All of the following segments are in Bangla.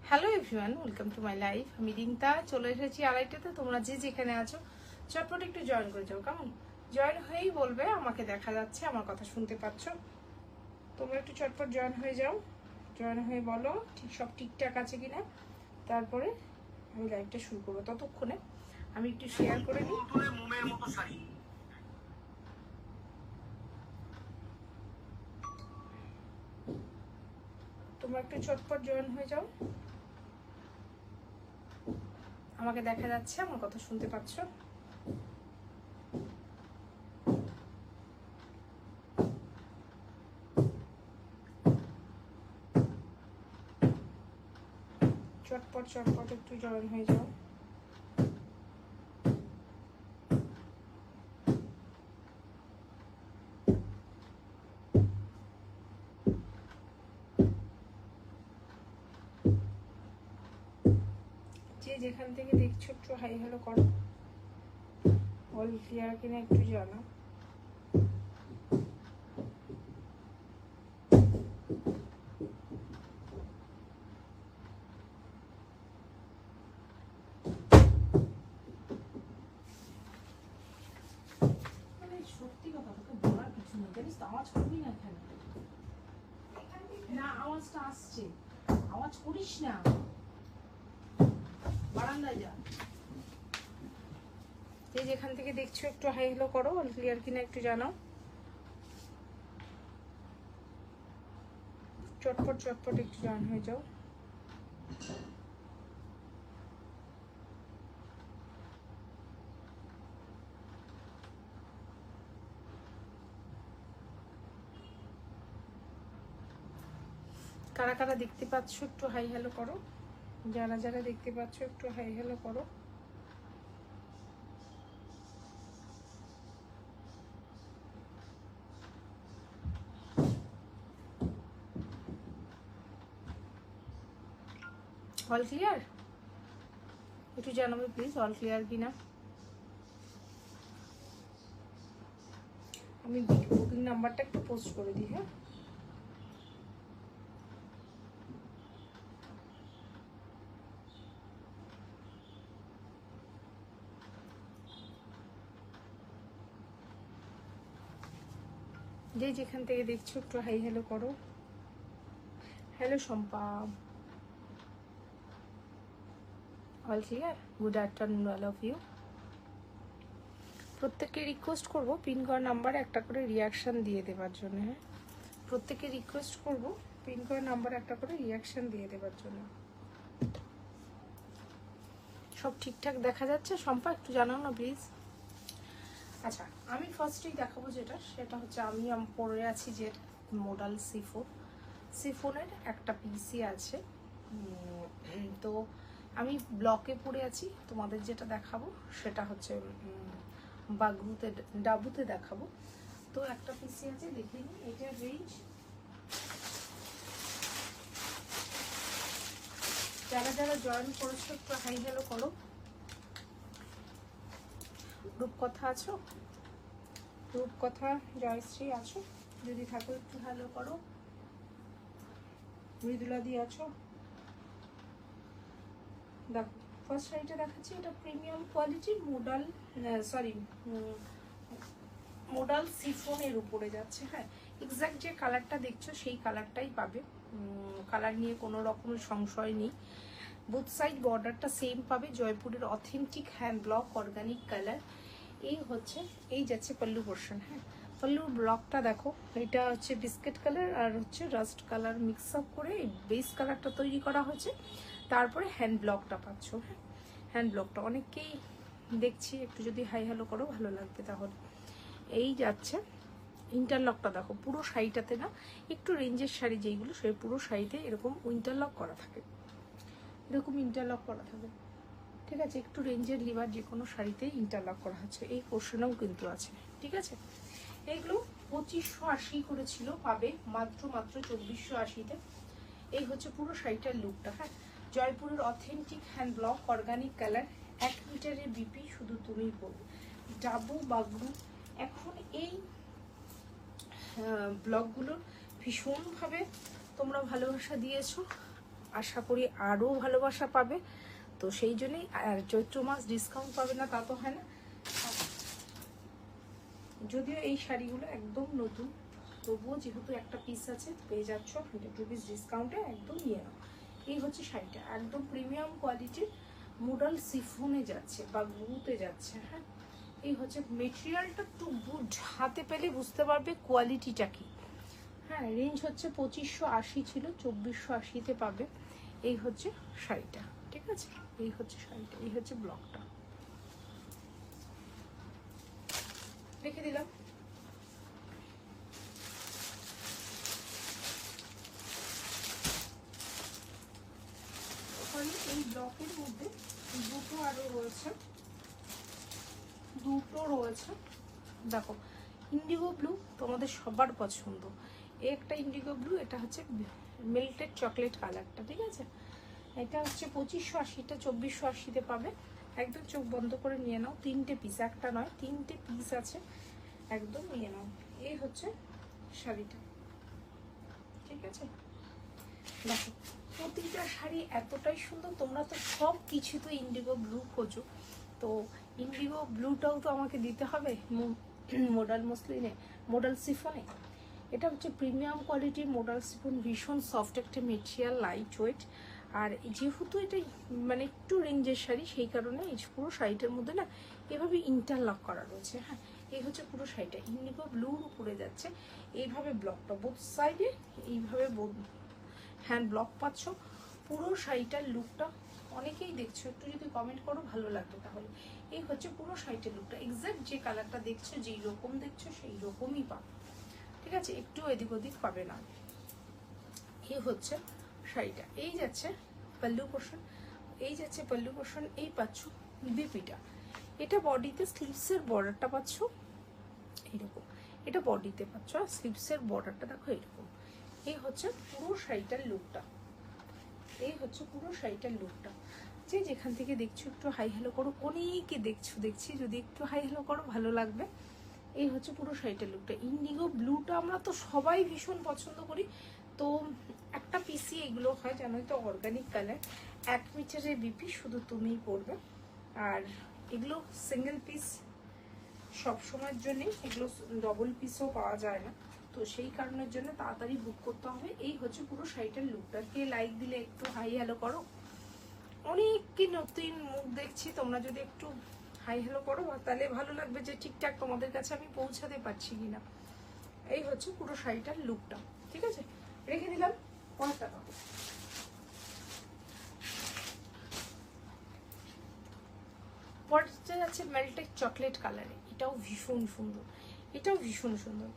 Hello everyone, welcome to my life. আমি রিংতা চলে এসেছি আড়াইটাতে। তোমরা যে যেখানে আছো চটপট একটু জয়েন করে যাও, কেমন? জয়েন হয়েই বলবে আমাকে দেখা যাচ্ছে, আমার কথা শুনতে পাচ্ছ। তোমরা একটু চটপট জয়েন হয়ে যাও, জয়েন হয়ে বলো ঠিক সব ঠিকঠাক আছে কিনা, তারপরে আমি লাইভটা শুরু করবো। ততক্ষণে আমি একটু শেয়ার করে দিই। তোমরা একটু চটপট জয়েন হয়ে যাও, আমাকে দেখা যাচ্ছে, আমার কথা শুনতে পাচ্ছ। চটপট চটপট একটু জয়েন হয়ে যাও। যে যেখান থেকে দেখছো একটু হাই হ্যালো করো, অল ক্লিয়ার কিনা একটু জানো। সত্যি কথা, তোকে বলার কিছু নেই, জানিস তো? আওয়াজ করবি না এখানে, না আওয়াজটা আসছে, আওয়াজ করিস না, বারান্দায় যা। যে যেখান থেকে দেখছো একটু হাই হ্যালো করো, অল ক্লিয়ার কিনা একটু জানাও। চটপট চটপট একটু জয়েন হয়ে যাও। কারা কারা দেখতে পাচ্ছ একটু হাই হ্যালো করো, যারা যারা দেখতে পাচ্ছ একটু হাই হ্যালো করো। অল ক্লিয়ার একটু জানাবে প্লিজ, অল ক্লিয়ার কিনা। আমি বুকিং নাম্বারটা একটু পোস্ট করে দিই, হ্যাঁ। যে যেখান থেকে দেখছো একটু হাই হ্যালো করো। Hello Shampa, all clear, good afternoon all of you. প্রত্যেককে রিকোয়েস্ট করব পিন করা নাম্বারে একটা করে রিয়াকশান দিয়ে দেওয়ার জন্য, হ্যাঁ। প্রত্যেককে রিকোয়েস্ট করব পিন করা নাম্বারে একটা করে রিয়াকশান দিয়ে দেওয়ার জন্য। সব ঠিকঠাক দেখা যাচ্ছে শম্পা? একটু জানাও না প্লিজ। আচ্ছা, আমি ফার্স্টেই দেখাবো যেটা, সেটা হচ্ছে আমি পরে আছি যে মডাল সিফোনের একটা পিসি আছে। তো আমি ব্লকে পড়ে আছি। তোমাদের যেটা দেখাবো সেটা হচ্ছে বাগরুতে ডাবুতে দেখাবো। তো একটা পিসি আছে, দেখে নিই এটার রেঞ্জ। যারা যারা জয়েন করেছো একটু হাই হ্যালো করো। রূপকথা আছো? রূপকথা জয়শ্রী আছো? যদি থাকো একটু হ্যালো করো। মৃদুলা দি আছো? দেখো ফার্স্ট শাড়িটা দেখাচ্ছি, এটা প্রিমিয়াম কোয়ালিটির মোডাল সিফনের উপরে যাচ্ছে, হ্যাঁ। এক্স্যাক্ট যে কালারটা দেখছো সেই কালারটাই পাবে, কালার নিয়ে কোনো রকম সংশয় নেই। বুথ সাইড বর্ডারটা সেম পাবে, জয়পুরের authentic hand block organic colour. এই যাচ্ছে পল্লু পোর্শন, হ্যাঁ। পল্লুর ব্লকটা দেখো, এটা হচ্ছে বিস্কিট কালার আর হচ্ছে রাস্ট কালার মিক্স আপ করে এই বেস কালারটা তৈরি করা হয়েছে। তারপরে হ্যান্ড ব্লকটা পাচ্ছ, হ্যাঁ। হ্যান্ড ব্লকটা অনেককেই দেখছি, একটু যদি হাই হ্যালো করো ভালো লাগবে। তাহলে এই যাচ্ছে ইন্টারলকটা দেখো, পুরো শাড়িটাতে না, একটু রেঞ্জের শাড়ি যেইগুলো সেই পুরো শাড়িতে এরকম ইন্টারলক করা থাকে, এরকম ইন্টারলক করা থাকে, ঠিক আছে। একটু রেঞ্জের লিভার যে কোনো শাড়িতে ইন্টারলক করা হচ্ছে, এই পোর্শনেও কিন্তু আছে, ঠিক আছে। এইগুলো 2580 করেছিল, পাবে মাত্র 2480-তে। এই হচ্ছে পুরো শাড়িটার লুকটা, হ্যাঁ। জয়পুরের authentic hand block organic colour, 1 মিটারের বিপি শুধু তুমিই পড়বে। ডাবু বাগরু এখন এই ব্লকগুলোর ভীষণভাবে তোমরা ভালোবাসা দিয়েছো, আশা করি আরও ভালোবাসা পাবে। তো সেই জন্যই, আর চৈত্র মাস ডিসকাউন্ট পাবে না তা তো হয় না। যদিও এই শাড়িগুলো একদম নতুন, তবুও যেহেতু একটা পিস আছে পেয়ে যাচ্ছ 100 রুপিস ডিসকাউন্টে, একদম নিয়ে নাও। এই হচ্ছে শাড়িটা, একদম প্রিমিয়াম কোয়ালিটির মোডাল সিফনে যাচ্ছে বা ব্লুতে যাচ্ছে। হ্যাঁ, এই হচ্ছে মেটেরিয়ালটা, টু গুড, হাতে পেলে বুঝতে পারবে কোয়ালিটিটা কি। হ্যাঁ, রেঞ্জ হচ্ছে 2580 ছিল, 2480-তে পাবে। এই হচ্ছে শাড়িটা, ঠিক আছে? এই হচ্ছে শাড়িটা, এই হচ্ছে ব্লকটা, রেখে দিলাম। এই ব্লকের মধ্যে দুটো আরো রয়েছে, দেখো ইন্ডিগো ব্লু তোমাদের সবার পছন্দ। এই একটা ইন্ডিগো ব্লু, এটা হচ্ছে মেল্টেড চকলেট কালারটা, ঠিক আছে? এটা হচ্ছে 2580-টা 2480-তে পাবে। একদম চোখ বন্ধ করে নিয়ে নাও, 3টে পিস, একটা নয় 3টে পিস আছে, একদম নিয়ে নাও। এই হচ্ছে শাড়িটা, ঠিক আছে? দেখো প্রতিটা শাড়ি এতটাই সুন্দর, তোমরা তো সব কিছু তো ইন্ডিগো ব্লু খোঁজো, তো ইন্ডিগো ব্লুটাও তো আমাকে দিতে হবে মোডাল মসলিনে, মোডাল সিফনে। এটা হচ্ছে প্রিমিয়াম কোয়ালিটির মোডাল সিফন, ভীষণ সফট একটা মেটেরিয়াল, লাইট ওয়েট। আর যেহেতু এটা মানে একটু রেঞ্জের শাড়ি, সেই কারণে এই পুরো শাড়িটার মধ্যে না এভাবে ইন্টারলক করা রয়েছে। হ্যাঁ, এই হচ্ছে পুরো শাড়িটা, ইন্ডিগো ব্লুর উপরে যাচ্ছে, এইভাবে ব্লকটা বোথ সাইডে, এইভাবে হ্যান্ড ব্লক পাচ্ছ। পুরো শাড়িটার লুকটা অনেকেই দেখছো, একটু যদি কমেন্ট করো ভালো লাগতো তাহলে। এই হচ্ছে পুরো শাড়িটার লুকটা, এক্স্যাক্ট যে কালারটা দেখছো, যেই রকম দেখছো সেই রকমই পাবে, ঠিক আছে? একটু এদিক ওদিক পাবে না। এই হচ্ছে শাড়িটা, এই যাচ্ছে পল্লু পোর্শন, এই যাচ্ছে পল্লু পোর্শন, এই পাচ্ছ বিপিটা। এটা বডিতে স্লিভসের বর্ডারটা পাচ্ছ এইরকম, এটা বডিতে পাচ্ছ, আর স্লিভসের বর্ডারটা দেখো এরকম। এই হচ্ছে পুরো শাড়িটার লুকটা, এই হচ্ছে পুরো শাড়িটার লুকটা। যে যেখান থেকে দেখছো একটু হাই হ্যালো করো, অনেকে দেখছি, যদি একটু হাই হ্যালো করো ভালো লাগবে। এই হচ্ছে পুরো শাড়িটার লুকটা। ইন্ডিগো ব্লুটা আমরা তো সবাই ভীষণ পছন্দ করি, তো একটা পিসি এগুলো হয়, জানোই তো, অর্গানিক কালার, 1 মিটারের বিপি, শুধু তুমিই পরবে। আর এগুলো সিঙ্গেল পিস সব সময়ের জন্যই, এগুলো ডবল পিসও পাওয়া যায় না, তো সেই কারণের জন্য তাড়াতাড়ি বুক করতে হবে। এই হচ্ছে পুরো শাড়িটার লুকটা। কে লাইক দিলে একটু হাই হ্যালো করো, অনেককে নতুন মুখ দেখছি, তোমরা যদি একটু হাই হ্যালো করো তাহলে ভালো লাগবে যে ঠিকঠাক তোমাদের কাছে আমি পৌঁছাতে পারছি কিনা। এই হচ্ছে পুরো শাড়িটার লুকটা, ঠিক আছে? রেখে দিলাম 5 টাকা। পরটা যাচ্ছে মেল্টেড চকলেট কালারে, এটাও ভীষণ সুন্দর, এটাও ভীষণ সুন্দর।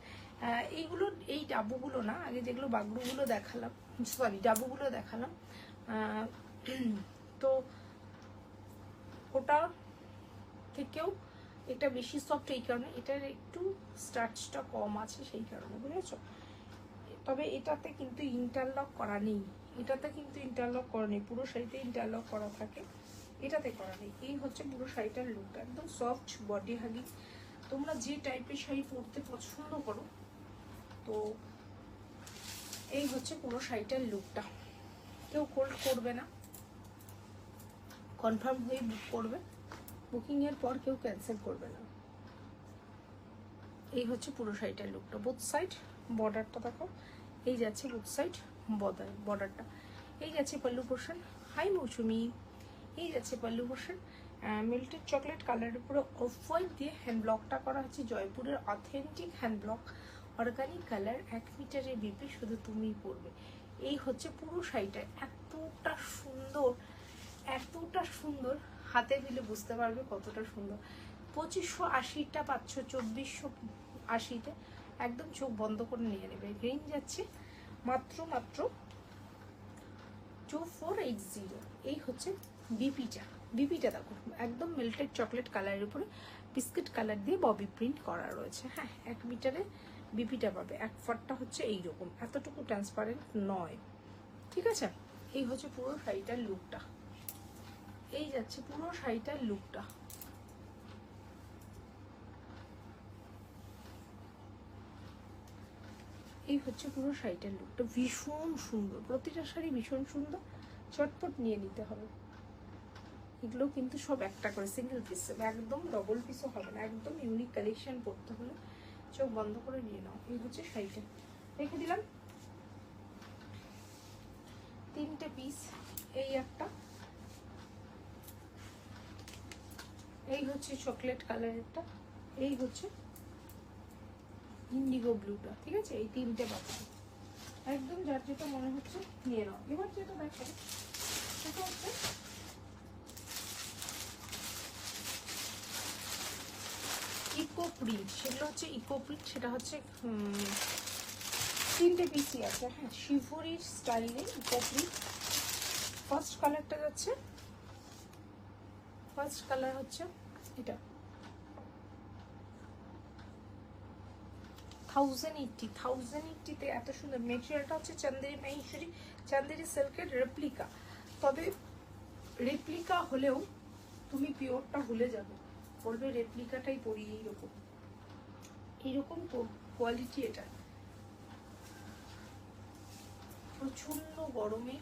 এইগুলো, এই ডাবুগুলো না, আগে যেগুলো বাগড়ুগুলো দেখালাম, সরি ডাবুগুলো দেখালাম, তো ওটা থেকেও এটা বেশি সফট, এই কারণে এটার একটু স্টার্চটা কম আছে, সেই কারণে, বুঝেছ? তবে এটাতে কিন্তু ইন্টারলক করা নেই, এটাতে কিন্তু ইন্টারলক করা নেই, পুরো শাড়িতে ইন্টারলক করা থাকে, এটাতে করা নেই। এই হচ্ছে পুরো শাড়িটার লুকটা, একদম সফট বডি হাগিং। তোমরা যে টাইপের শাড়ি পরতে পছন্দ করো, তো এই হচ্ছে পুরো শাড়িটার লুকটা। কেউ হোল্ড করবে না, কনফার্ম হয়ে বুক করবে, বুকিংয়ের পর কেউ ক্যান্সেল করবে না। এই হচ্ছে পুরো শাড়িটার লুকটা, বোথ সাইড বর্ডারটা দেখো, এই যাচ্ছে বোথ সাইড বর্ডারটা, এই যাচ্ছে পল্লু পোর্শন। হাই মৌসুমি, এই যাচ্ছে পল্লু পোর্শন, মেল্টেড চকলেট কালারের উপরে অফ হোয়াইট দিয়ে হ্যান্ড ব্লকটা করা হচ্ছে, জয়পুরের authentic hand block, organic colour, 1 মিটারের বিপি, শুধু তুমিই পরবে। এই হচ্ছে পুরো শাড়িটা, এতটা সুন্দর, এতটা সুন্দর, হাতে দিলে বুঝতে পারবে কতটা সুন্দর। 2580-টা পাচ্ছ 2480-তে, একদম চোখ বন্ধ করে নিয়ে নেবে। রেঞ্জ যাচ্ছে মাত্র 2480। এই হচ্ছে বিপিটা, বিপিটা দেখো একদম মেল্টেড চকলেট কালারের উপরে বিস্কিট কালার দিয়ে ববি প্রিন্ট করা রয়েছে। হ্যাঁ, 1 মিটারে বিপিটা পাবে, এক ফাটটা হচ্ছে এইরকম, এতটুকু ট্রান্সপারেন্ট নয়, ঠিক আছে? এই হচ্ছে পুরো শাড়িটার লুকটা, এই যাচ্ছে পুরো শাড়িটার লুকটা। এই হচ্ছে পুরো শাড়িটার লুকটা, ভীষণ সুন্দর, প্রতিটা শাড়ি ভীষণ সুন্দর, চটপট নিয়ে নিতে হবে। এগুলো কিন্তু সব একটা করে সিঙ্গেল পিস, একদম ডবল পিসও হবে না, একদম ইউনিক কালেকশন পড়তে হলে চোখ বন্ধ করে নিয়ে নাও। এই হচ্ছে শাড়িটা, রেখে দিলাম 3টে পিস। এই একটা, এই হচ্ছে চকলেট কালারেরটা, এই হচ্ছে ইন্ডিগো ব্লুটা, ঠিক আছে? এই 3টে পাচ্ছি, একদম যার যেটা মনে হচ্ছে নিয়ে নাও। এবার যেটা দেখো সেটা হচ্ছে ইকো প্রিন্ট, সেগুলো হচ্ছে ইকো প্রিন্ট, সেটা হচ্ছে 3টে পিসই আছে, হ্যাঁ, শিভরির স্টাইলে ইকো প্রিন্ট। ফার্স্ট কালারটা যাচ্ছে, ফার্স্ট কালার হচ্ছে এটা 1080 এত সুন্দর। মেটেরিয়ালটা হচ্ছে চান্দেরি মাহেশ্বরী, চান্দেরি সিল্কের রেপ্লিকা। তবে রেপ্লিকা হলেও তুমি পিওরটা ভুলে যাবে, বলবে রেপ্লিকাটাই পরি। এইরকম এইরকম কোয়ালিটি এটা, প্রচন্ড গরমে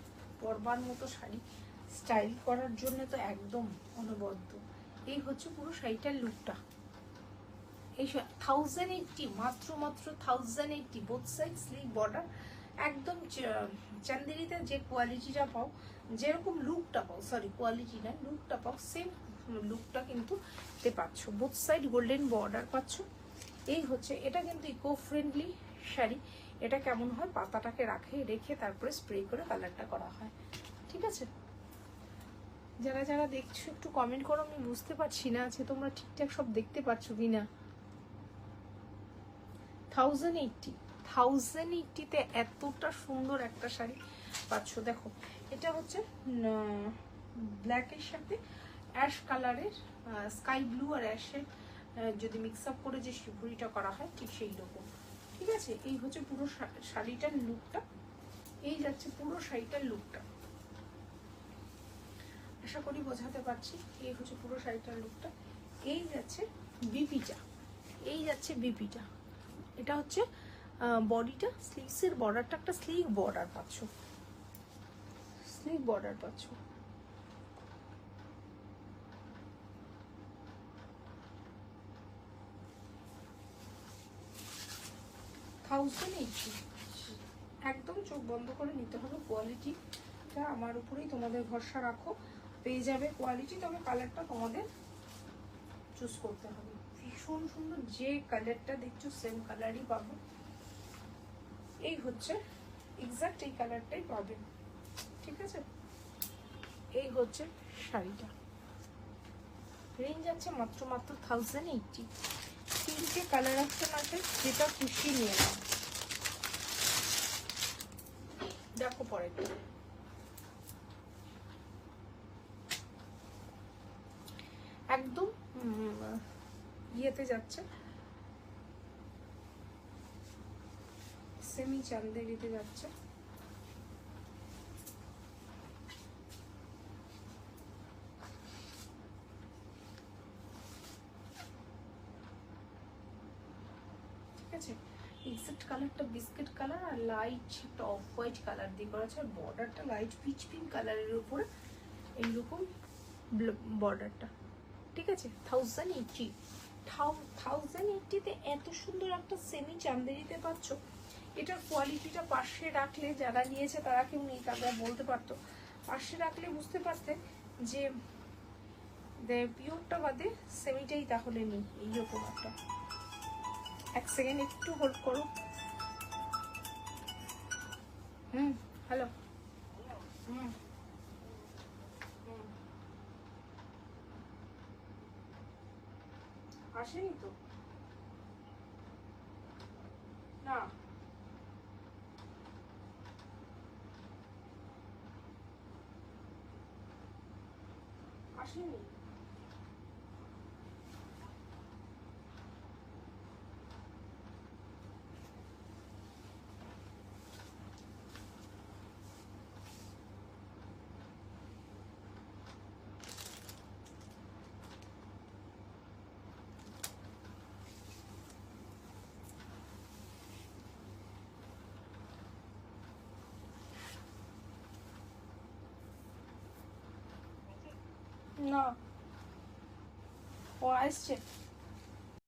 পরবার মতো শাড়ি স্টাইল করার জন্য তো একদম অনবদ্য। এই হচ্ছে পুরো শাড়িটার লুকটা। এই 1080, মাত্র 1080, বোথ সাইড স্লিভ বর্ডার, একদম চান্দেরিতে যে কোয়ালিটিটা পাও, যেরকম লুকটা পাও, সরি কোয়ালিটি না, লুকটা পাও, সেম লুকটা কিন্তু পাচ্ছ। বোথ সাইড গোল্ডেন বর্ডার পাচ্ছ। এই হচ্ছে, এটা কিন্তু ইকো ফ্রেন্ডলি শাড়ি। এটা কেমন হয়, পাতাটাকে রেখে তারপরে স্প্রে করে কালারটা করা হয়, ঠিক আছে? যারা যারা দেখছো একটু কমেন্ট করো, আমি বুঝতে পারছি না যে তোমরা ঠিকঠাক সব দেখতে পাচ্ছ কিনা। 1080 এতটা সুন্দর একটা শাড়ি পাচ্ছ। দেখো এটা হচ্ছে ব্ল্যাকের সাথে অ্যাশ কালারের, স্কাই ব্লু আর অ্যাশের যদি মিক্স আপ করে যে শিভরিটা করা হয়, ঠিক সেই রকম, ঠিক আছে? এই হচ্ছে পুরো শাড়িটার লুকটা, এই যাচ্ছে পুরো শাড়িটার লুকটা, আশা করি বোঝাতে পারছি। এই হচ্ছে পুরো শাড়িটার লুকটা। এই যাচ্ছে বিপিটা, এই যাচ্ছে বিপিটা। এটা হচ্ছে বডিটা, স্লিভসের বর্ডারটা একটা স্লিভ বর্ডার পাচ্ছ, স্লিভ বর্ডার পাচ্ছ। একদম চোখ বন্ধ করে নিতে হবে। কোয়ালিটিটা আমার উপরেই, তোমাদের ভরসা রাখো, পেয়ে যাবে কোয়ালিটি। তবে কালারটা তোমাদের চুজ করতে হবে। ভীষণ সুন্দর, যে কালারটা দেখছো সেম কালারই পাবে। এই হচ্ছে এক্সাক্ট এই কালারটাই পাবে, ঠিক আছে? এই হচ্ছে শাড়িটা, রেঞ্জ আছে মাত্র 1080। 3টে কালার অপশন আছে, যেটা খুশি নিয়ে নাও। দেখো পরেরটা, একদম ইয়েতে যাচ্ছে, সেমি চান্দেরিতে যাচ্ছে। ঠিক আছে, এক্সাক্ট কালারটা বিস্কিট কালার আর লাইট একটা অফ হোয়াইট কালার দিয়ে করা আছে, আর বর্ডারটা লাইট পিচ পিঙ্ক কালারের উপরে এইরকম বর্ডারটা, ঠিক আছে? 1080 এত সুন্দর একটা সেমি চান্দেরিতে পাচ্ছ। এটার কোয়ালিটিটা পাশে রাখলে, যারা নিয়েছে তারা কেউ নেই, তারা বলতে পারতো, পাশে রাখলে বুঝতে পারতে যে পিওরটা বাদে সেমিটাই তাহলে নেই। এইরকম একটা, এক সেকেন্ড একটু হোল্ড করো। হ্যালো, আসেনি তো না, আসেনি। না ও আসছে